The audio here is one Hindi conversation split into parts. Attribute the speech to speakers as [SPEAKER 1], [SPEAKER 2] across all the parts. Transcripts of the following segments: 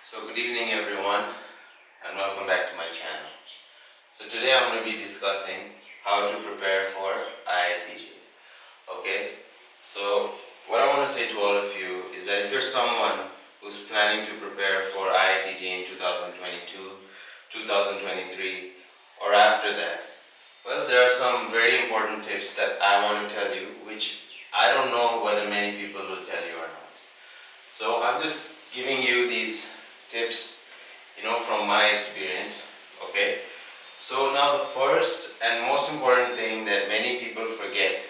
[SPEAKER 1] So good evening everyone and welcome back to my channel. So today I'm going to be discussing how to prepare for IITJ. Okay, so what I want to say to all of you is that if you're someone who's planning to prepare for IITJ in 2022, 2023 or after that, well, there are some very important tips that I want to tell you which I don't know whether many people will tell you or not. So I'm just giving you these tips, from my experience. Okay. So now the first and most important thing that many people forget,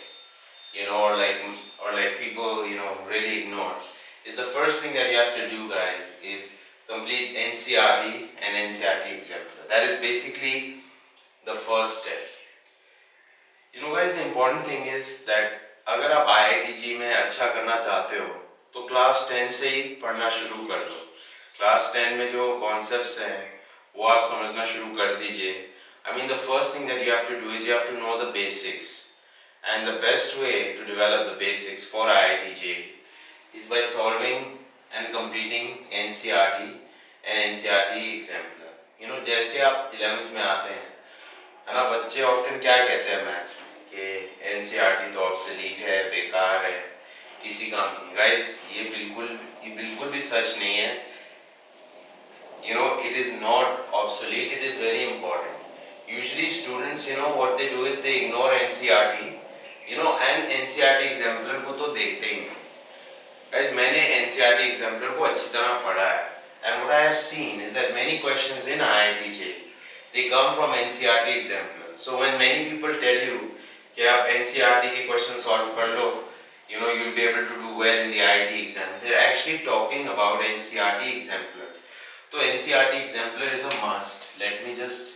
[SPEAKER 1] or like people, really ignore, is the first thing that you have to do, guys, is complete NCRT and NCRT exemplar. That is basically the first step. Guys, the important thing is that अगर आप IITG में अच्छा करना चाहते हो तो क्लास 10 से ही पढ़ना शुरू कर दो. क्लास 10 में जो कॉन्सेप्ट्स हैं वो आप समझना शुरू कर दीजिए. I mean, the first thing that you have to do is you have to know the basics, and the best way to develop the basics for IITJ is by solving and completing NCRT and NCRT exemplar. जैसे आप 11th में आते हैं, है ना, बच्चे ऑफ्टन क्या कहते हैं मैथ्स में कि एनसीईआरटी तो ऑब्सोलीट है, बेकार है, किसी काम की नहीं. गाइस, ये बिल्कुल भी सच नहीं है. It is not obsolete, it is very important. Usually students, what they do is they ignore NCERT, and NCERT exemplar को तो देखते ही नहीं. Guys, मैंने NCERT exemplar को अच्छी तरह पढ़ा है, and what I have seen is that many questions in IITJ, they come from NCERT exemplar. So when many people tell you कि आप NCERT के question solve कर लो, you'll be able to do well in the IIT exam, they're actually talking about NCERT exemplar. So NCERT exemplar is a must. Let me just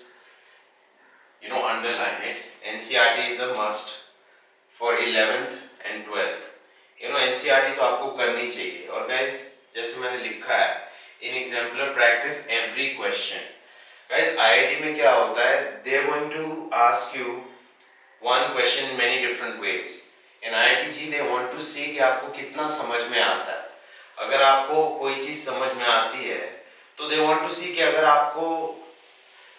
[SPEAKER 1] underline it. NCERT is a must for 11th and 12th. NCERT तो आपको करनी चाहिए. और guys, जैसे मैंने लिखा है, in exemplar practice every question. Guys, IIT में क्या होता है? They are going to ask you one question in many different ways. In IITG they want to see कि आपको कितना समझ में आता है. अगर आपको कोई चीज समझ में आती है तो दे वांट टू सी कि अगर आपको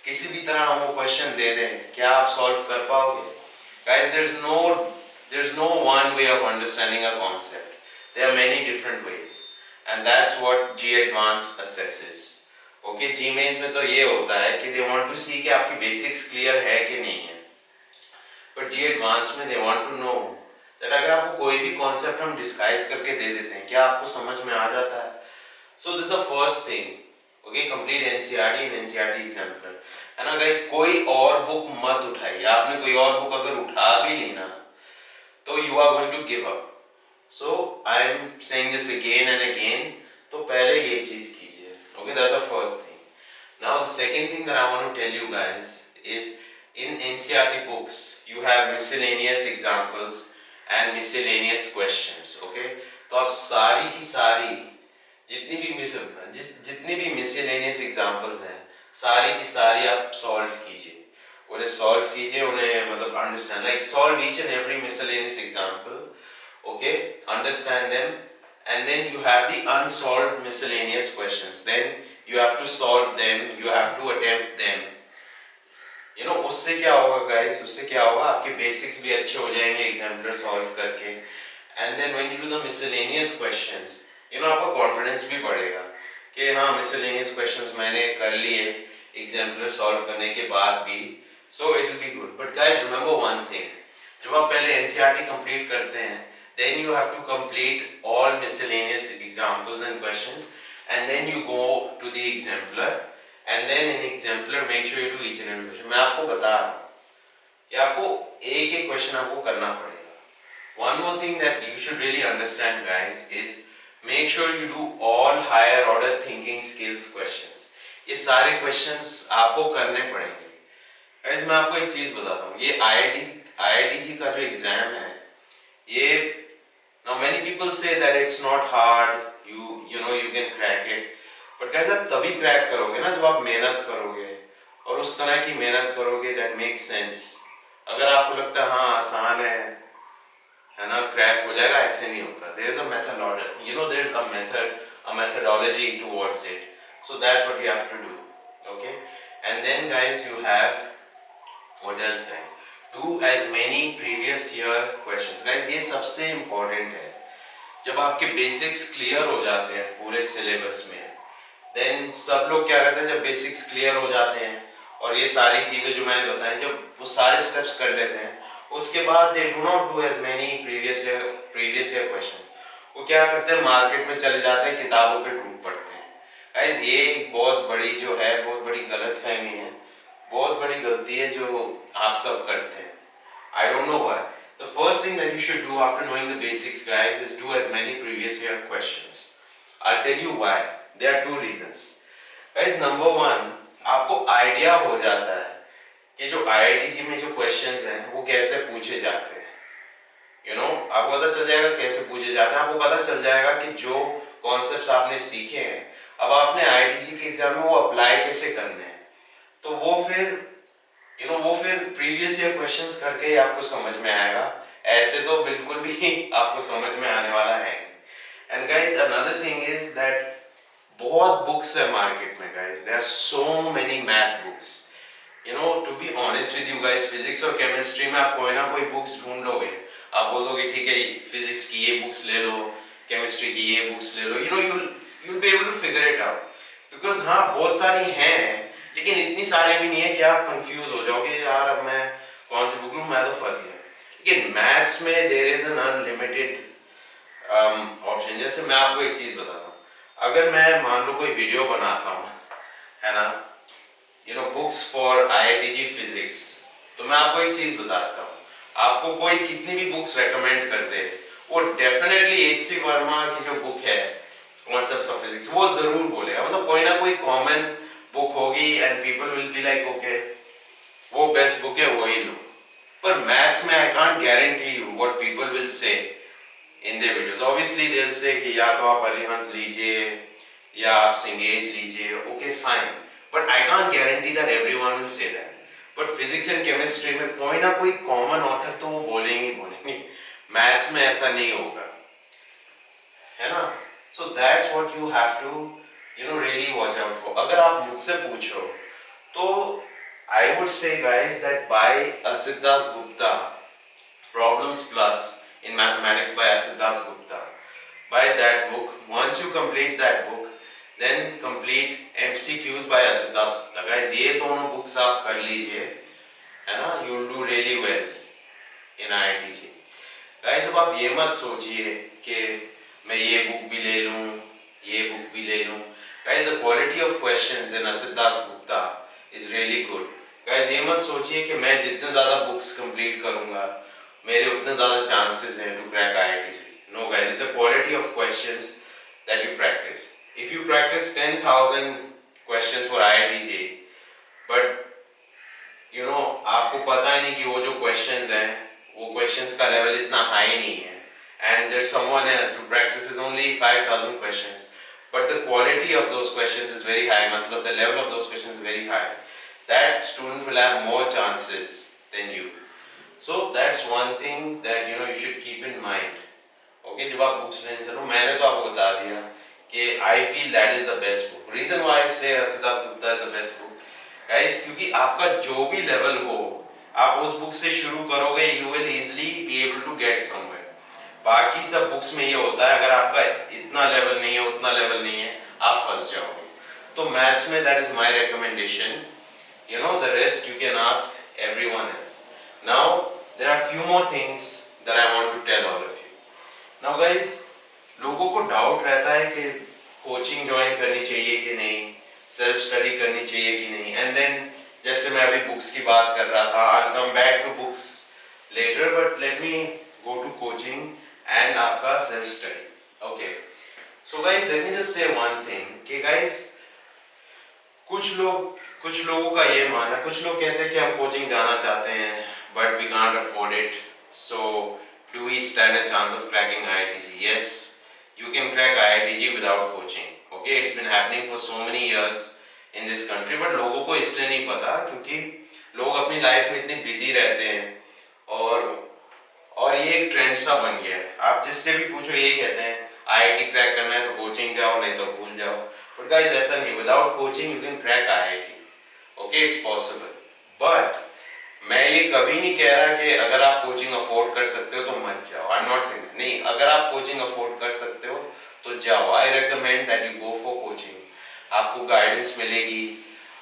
[SPEAKER 1] किसी भी तरह हम वो क्वेश्चन दे दें, क्या आप सॉल्व कर पाओगे? Guys, there's no one way of understanding a concept. There are many different ways, and that's what G Advanced assesses. Okay, G Mains में तो ये होता है कि they want to see कि आपकी बेसिक्स क्लियर है कि नहीं है. But G Advanced में they want to know that अगर आपको कोई भी कॉन्सेप्ट हम डिस्गाइज करके दे देते हैं, क्या आपको समझ में आ जाता है? So this is the first thing. Okay, complete NCERT and NCERT exemplar. है ना गाइस, कोई और बुक मत उठाइए. आपने कोई और बुक अगर उठा भी ली ना तो you are going to give up. So I am saying this again and again. तो पहले ये चीज कीजिए. Okay, that's the first thing. Now the second thing that I want to tell you guys is in NCERT books you have miscellaneous examples and miscellaneous questions. Okay, तो आप सारी की सारी जितनी भी मिसलेनियस एग्जांपल्स हैं, सारी की सारी आप सॉल्व कीजिए. उन्हें सॉल्व कीजिए, उन्हें मतलब understand, like solve each and every miscellaneous example. Okay, understand them, and then you have the unsolved miscellaneous questions. Then you have to solve them, you have to attempt them. उससे क्या होगा गाइस, उससे क्या होगा, आपके बेसिक्स भी अच्छे हो जाएंगे एग्जाम्पलर सॉल्व करके. And then when you do the miscellaneous questions, आपका कॉन्फिडेंस भी बढ़ेगा कि हाँ, मिसलेनियस क्वेश्चंस मैंने कर लिए एग्जाम्पलर सॉल्व करने के बाद भी. So it will be good. But guys, remember one thing, जब आप पहले एनसीईआरटी कंप्लीट करते हैं, then you have to complete all miscellaneous examples and questions, and then you go to the exemplar, and then in exemplar make sure you do each and every question. मैं आपको बता रहा हूँ कि आपको एक एक क्वेश्चन आपको करना पड़ेगा. One more thing that you should really understand, guys, is make sure you do all higher order thinking skills questions. ये सारे questions आपको करने पड़ेंगे. Guys, मैं आपको एक चीज बताता हूँ, ये IITG का जो एग्जाम है, ये now many people say that it's not hard, you can crack it. But guys, आप तभी क्रैक करोगे ना जब आप मेहनत करोगे, और उस तरह की मेहनत करोगे that makes sense. अगर आपको लगता है हाँ आसान है ना, क्रैक हो जाएगा, ऐसे नहीं होता. There is a methodology, there is a methodology towards it. So that's what you have to do. Okay, and then guys you have what else guys, do as many previous year questions guys. ये सबसे important है. जब आपके बेसिक्स क्लियर हो जाते हैं पूरे सिलेबस में, देन सब लोग क्या करते हैं जब बेसिक्स क्लियर हो जाते हैं और ये सारी चीज़ें जो मैंने बताई जब वो सारे स्टेप्स कर लेते हैं, उसके बाद they do not do as many previous year questions. वो क्या करते हैं मार्केट में चले जाते हैं, किताबों पे टूट पड़ते हैं. गाइस ये एक बहुत बड़ी जो है बहुत बड़ी गलतफहमी है, बहुत बड़ी गलती है जो आप सब करते हैं. I don't know why. The first thing that you should do after knowing the basics, guys, is do as many previous year questions. I'll tell you why. There are two reasons. Guys, number one, आपको आइडिया हो जाता है कि जो IITG में जो क्वेश्चंस हैं वो कैसे पूछे जाते हैं. आपको पता चल जाएगा कैसे पूछे जाते हैं. आपको पता चल जाएगा कि जो कॉन्सेप्ट्स आपने सीखे हैं अब आपने IITG के एग्जाम में वो अप्लाई कैसे करने हैं. तो वो फिर प्रीवियस ईयर क्वेश्चंस करके ही आपको समझ में आएगा. ऐसे तो बिल्कुल भी आपको समझ में आने वाला है. And guys another thing is that बहुत बुक्स है मार्केट में guys. There are so many math books. To be honest with you guys, physics और केमिस्ट्री में आप कोई ना कोई बुक्स ढूंढ लोगे. आप बोलोगे ठीक है फिजिक्स की ये बुक्स ले लो, केमिस्ट्री की ये बुक्स ले लो, you'll be able to figure it out. Because हाँ बहुत सारी हैं लेकिन इतनी सारी भी नहीं है कि आप कंफ्यूज हो जाओगे यार अब मैं कौन सी बुक लूं, मैं तो फंस गया. लेकिन मैथ्स में there is an unlimited option. जैसे मैं आपको एक चीज बताता हूँ, अगर मैं मान लो कोई वीडियो बनाता हूँ है ना, बुक्स फॉर IITG फिजिक्स, तो मैं आपको एक चीज बताता हूँ, आपको कोई कितनी भी बुक्स रेकमेंड कर दे वो डेफिनेटली HC वर्मा की जो बुक है कॉन्सेप्ट्स ऑफ फिजिक्स वो जरूर बोलेगा. मतलब कोई ना कोई कॉमन बुक होगी and people will be like okay वो बेस्ट बुक है वही लो. पर मैथ्स में I can't guarantee you what people will say in their videos. Obviously they will say कि या तो आप अरिहंत लीजिए या आप सिंगेज लीजिए, okay fine, but I can't guarantee that everyone will say that. But physics and chemistry में कोई ना कोई कॉमन ऑथर तो वो बोलेंगे. मैथ्स में ऐसा नहीं होगा है ना. So that's what you have to really watch out for. अगर आप मुझसे पूछो तो I would say guys that by Asit Das Gupta, Problems Plus in Mathematics by Asit Das Gupta, by that book, once you complete that book, then complete MCQs by Asit Das Gupta. Guys ये दोनों books आप कर लीजिए है ना, you will do really well in IITG. Guys अब आप ये मत सोचिए कि मैं ये book भी ले लूँ ये book भी ले लूँ. Guys, the quality of questions in Asit Das Gupta is really good. Guys, ये मत सोचिए कि मैं जितने ज़्यादा books complete करूँगा मेरे उतने ज़्यादा chances हैं to crack IITG. No guys, it's the quality of questions that you practice. If you practice 10,000 questions for IITG, but आपको पता ही नहीं कि वो जो questions हैं वो questions का level इतना high नहीं है, and there's someone else who practices only 5,000 questions. But the quality of those questions is very high, मतलब the level of those questions is very high. That student will have more chances than you. So that's one thing that you should keep in mind. Okay, जब आप books लेने चलो, मैंने तो आपको बता दिया कि I feel that is the best book. Reason why I say Asit Das Gupta is the best book, guys, क्योंकि आपका जो भी level हो, आप उस book से शुरू करोगे, you will easily be able to get somewhere. बाकी सब बुक्स में ये होता है अगर आपका इतना लेवल नहीं है उतना लेवल नहीं है आप फंस जाओगे. तो मैथ्स में that is my recommendation. The rest you can ask everyone else. Now there are few more things that I want to tell all of you. Now guys लोगों को डाउट रहता है कि कोचिंग ज्वाइन करनी चाहिए कि नहीं, सेल्फ स्टडी करनी चाहिए कि नहीं. एंड देन जैसे मैं अभी बुक्स की बात कर रहा था, I will come back to books later, but let me go to coaching and आपका self study. Okay, so guys let me just say one thing कि guys कुछ लोगों का ये मानना, कुछ लोग कहते हैं कि हम कोचिंग जाना चाहते हैं but we can't afford it, so do we stand a chance of cracking IITG? Yes, you can crack IITG without coaching. Okay, it's been happening for so many years in this country, but लोगों को इसलिए नहीं पता क्योंकि लोग अपनी लाइफ में इतने बिजी रहते हैं और ये एक ट्रेंड सा बन गया है. आप जिससे भी पूछो यही कहते हैं IIT क्रैक करना है तो कोचिंग जाओ नहीं तो भूल जाओ. बट गाइस ऐसा नहीं, without coaching you can crack IIT, okay, it's possible. But मैं ये कभी नहीं कह रहा कि अगर आप कोचिंग अफोर्ड कर सकते हो तो मत जाओ, आई एम नॉट सेइंग, नहीं, अगर आप कोचिंग अफोर्ड कर सकते हो तो जाओ, I recommend that you go for coaching. आपको गाइडेंस मिलेगी,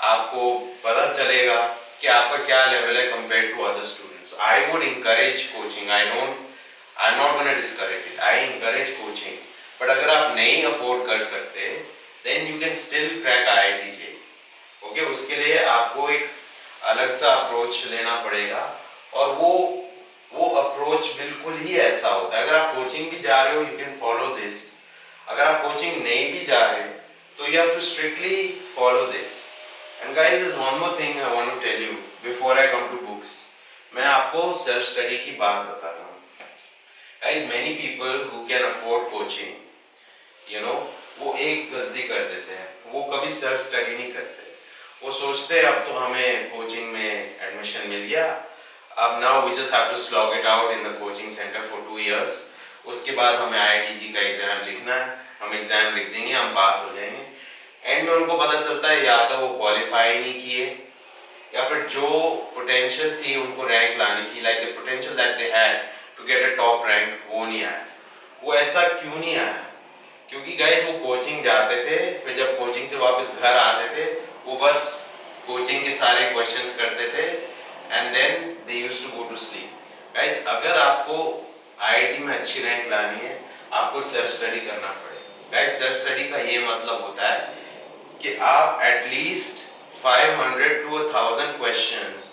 [SPEAKER 1] आपको पता चलेगा कि आपका क्या लेवल है compare to other students. I would encourage coaching, I am not gonna discourage it, I encourage coaching. But अगर आप नहीं अफोर्ड कर सकते then you can still crack IIT JEE, okay. उसके लिए आपको एक अलग सा अप्रोच लेना पड़ेगा, और वो अप्रोच बिल्कुल ही ऐसा होता है। अगर आप कोचिंग भी जा रहे हो यू कैन फॉलो दिस, अगर आप कोचिंग नहीं भी जा रहे तो you have to strictly follow this. And guys is one more thing I want to tell you before I come to books. मैं आपको सेल्फ स्टडी की बात बता रहा हूँ। Guys many people who can afford coaching, you know, वो एक गलती कर देते हैं, वो कभी सेल्फ स्टडी नहीं करते। वो सोचते हैं अब तो हमें कोचिंग में एडमिशन मिल गया, अब now we just have to slog it out in the coaching centre for 2 years, उसके बाद हमें आईआईटी का एग्जाम लिखना है, हम एग्जाम लिख देंगे, हम पास हो जाएंगे। एंड में उनको पता चलता है या तो वो क्वालिफाई नहीं किए, या फिर जो पोटेंशियल थी उनको रैंक लाने की, like the potential that they had to get a top rank, वो नहीं आया। वो ऐसा क्यों नहीं आया? क्योंकि गाइस वो कोचिंग जाते थे, फिर जब कोचिंग से वापस घर आते थे वो बस कोचिंग के सारे क्वेश्चंस करते थे and then they used to go to sleep. Guys अगर आपको आईआईटी में अच्छी रैंक लानी है आपको सेल्फ स्टडी करना पड़ेगा। गाइस सेल्फ स्टडी का ये मतलब होता है कि आप at least 500 to 1000 questions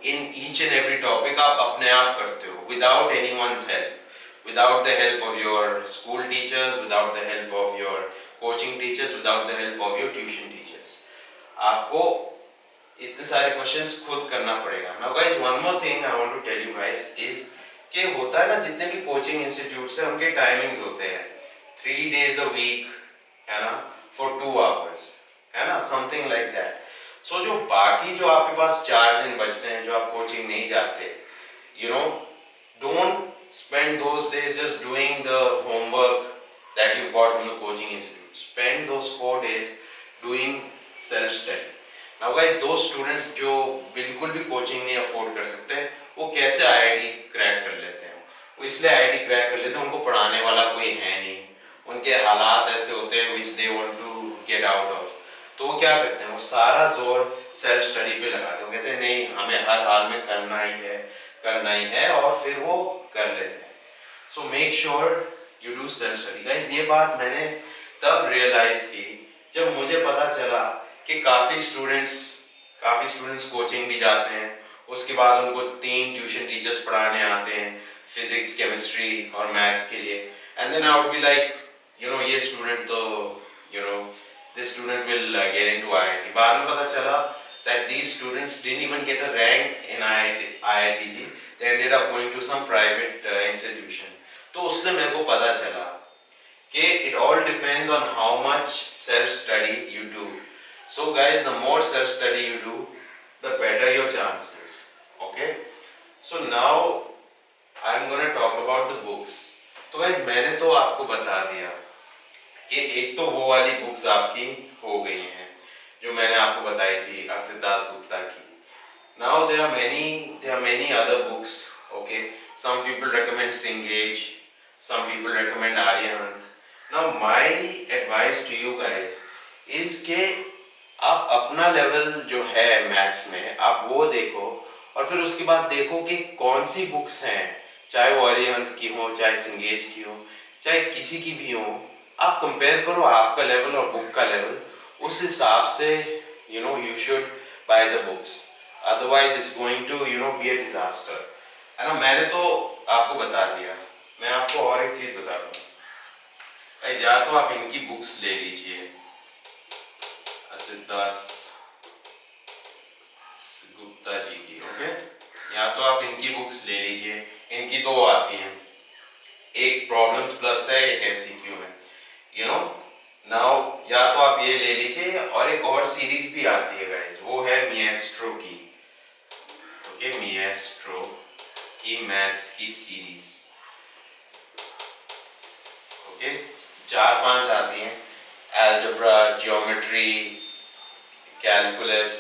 [SPEAKER 1] in each and every topic आप अपने आप करते हो without anyone's help, without the help of your school teachers, without the help of your coaching teachers, without the help of your tuition teachers। आपको इतने सारे क्वेश्चंस खुद करना पड़ेगा। Now guys, one more thing I want to tell you guys is कि होता है ना, जितने भी कोचिंग इंस्टीट्यूट्स हैं उनके टाइमिंग्स होते हैं 3 days a week, है ना, for 2 hours, है ना, something like that। So जो बाकी जो आपके पास 4 दिन बचते हैं जो आप कोचिंग नहीं जाते, you know, don't spend those days just doing the homework that you've got from the coaching institute. Spend those 4 days doing self study। Now guys, those students जो बिल्कुल भी कोचिंग नहीं अफोर्ड कर सकते वो कैसे आईआईटी क्रैक कर लेते हैं? वो इसलिए आईआईटी क्रैक कर लेते हैं उनको पढ़ाने वाला कोई है नहीं, उनके हालात ऐसे होते हैं which they want to get out of। तो वो क्या करते हैं, वो सारा जोर सेल्फ स्टडी पे लगाते हैं, वो कहते हैं नहीं हमें हर हाल में करना ही है और फिर वो कर लेते हैं। So make sure you do self study. Guys ये बात मैंने तब रियलाइज की जब मुझे पता चला कि काफ़ी स्टूडेंट्स कोचिंग भी जाते हैं, उसके बाद उनको 3 ट्यूशन टीचर्स पढ़ाने आते हैं फिजिक्स, केमिस्ट्री और मैथ्स के लिए। And then I would be like, you know, ये स्टूडेंट तो, you know, this student will get into IIT. बाद में पता चला that these students didn't even get a rank in IITG, they ended up going to some private institution। तो उससे मेरे को पता चला कि it all depends on how much self study you do। So guys, the more self study you do the better your chances, okay। So now I'm going to talk about the books। तो guys मैंने तो आपको बता दिया कि एक तो वो वाली बुक्स आपकी हो गई हैं जो मैंने आपको बताई थी असित दास गुप्ता की। Now there are many other books, okay। Some people recommend Cengage, some people recommend Aryahant। Now my advice to you guys is कि आप अपना लेवल जो है मैथ्स में आप वो देखो और फिर उसके बाद देखो कि कौन सी बुक्स हैं, चाहे वो आर्यहंत की हो, चाहे सिंगेज की हो, चाहे किसी की भी हो, आप कंपेयर करो आपका लेवल और बुक का लेवल, उस हिसाब से you know you should buy the books, otherwise it's going to you know be a disaster, है ना। मैंने तो आपको बता दिया, मैं आपको और एक चीज बता दूं, या तो आप इनकी बुक्स ले लीजिए असित दास गुप्ता जी की, ओके, या तो आप इनकी बुक्स ले लीजिए, इनकी 2 आती हैं, एक प्रॉब्लम्स प्लस है, एक एमसीक्यू है, यू नो। नाउ या तो आप ये ले लीजिए और एक और सीरीज भी आती है गाइस, वो है मिएस्ट्रो की, ओके, मिएस्ट्रो की मैथ्स की सीरीज, ओके, 4-5 आती हैं। algebra, geometry, calculus,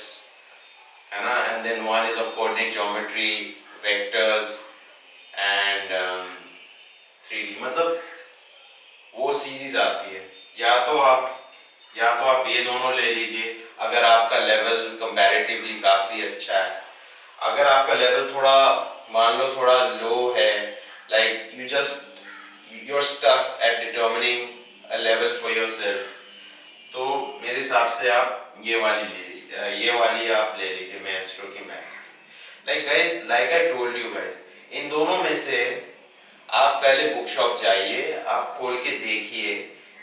[SPEAKER 1] है ना, and then one is of coordinate geometry, vectors and 3D, मतलब वो सीरीज आती है। या तो आप ये दोनों ले लीजिए अगर आपका लेवल कंपैरेटिवली काफ़ी अच्छा है। अगर आपका लेवल थोड़ा मान लो थोड़ा लो है, like you're stuck at determining a level for yourself, तो मेरे हिसाब से आप ये वाली आप ले लीजिए माएस्ट्रो की मैथ्स की। Like guys, like I told you guys, इन दोनों में से आप पहले बुक शॉप जाइए, आप खोल के देखिए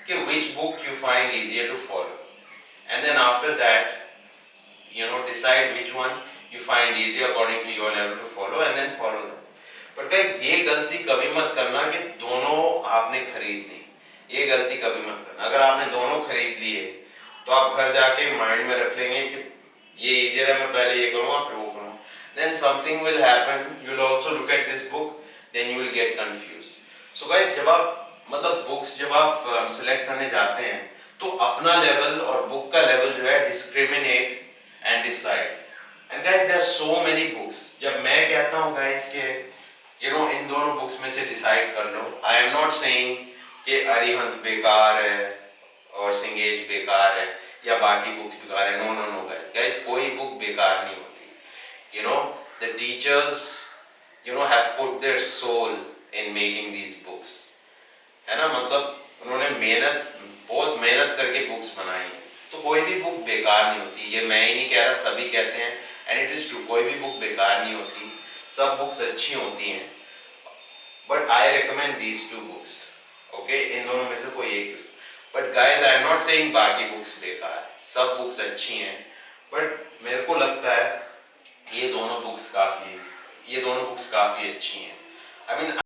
[SPEAKER 1] कि which book you find easier to follow, and then after that decide which one you find easier according to your level to follow and then follow them. But guys, ये गलती कभी मत करना कि दोनों आपने खरीद ली, ये गलती कभी मत करना। अगर आपने दोनों खरीद लिए तो आप घर जाके माइंड में रख लेंगे कि ये इजियर है, मैं पहले ये करूँगा फिर वो करूँगा, then something will happen, you will also look at this book, then you will get confused. So guys, जब आप मतलब बुक्स जब आप सिलेक्ट करने जाते हैं तो अपना लेवल और बुक का लेवल जो है discriminate and decide. And guys, there are so many books, जब मैं कहता हूँ गाइस के इन दोनों बुक्स में से डिसाइड कर लो, आई एम नॉट सेइंग कि अरिहंत बेकार है और सिंगेज बेकार है या बाकी बुक्स बेकार है। नो नो नो गाइस, कोई बुक बेकार नहीं होती। The teachers have put their soul in making these books, है ना, मतलब उन्होंने बहुत मेहनत करके बुक्स बनाई है, तो कोई भी बुक बेकार नहीं होती। ये मैं ही नहीं कह रहा, सभी कहते हैं, एंड इट इज ट्रू, कोई भी बुक बेकार नहीं होती, सब बुक्स अच्छी होती हैं। But I recommend these two books, okay, इन दोनों में से कोई एक। But guys, I am not saying बाकी बुक्स बेकार है, सब बुक्स अच्छी हैं, बट मेरे को लगता है ये दोनों बुक्स काफ़ी अच्छी हैं। I mean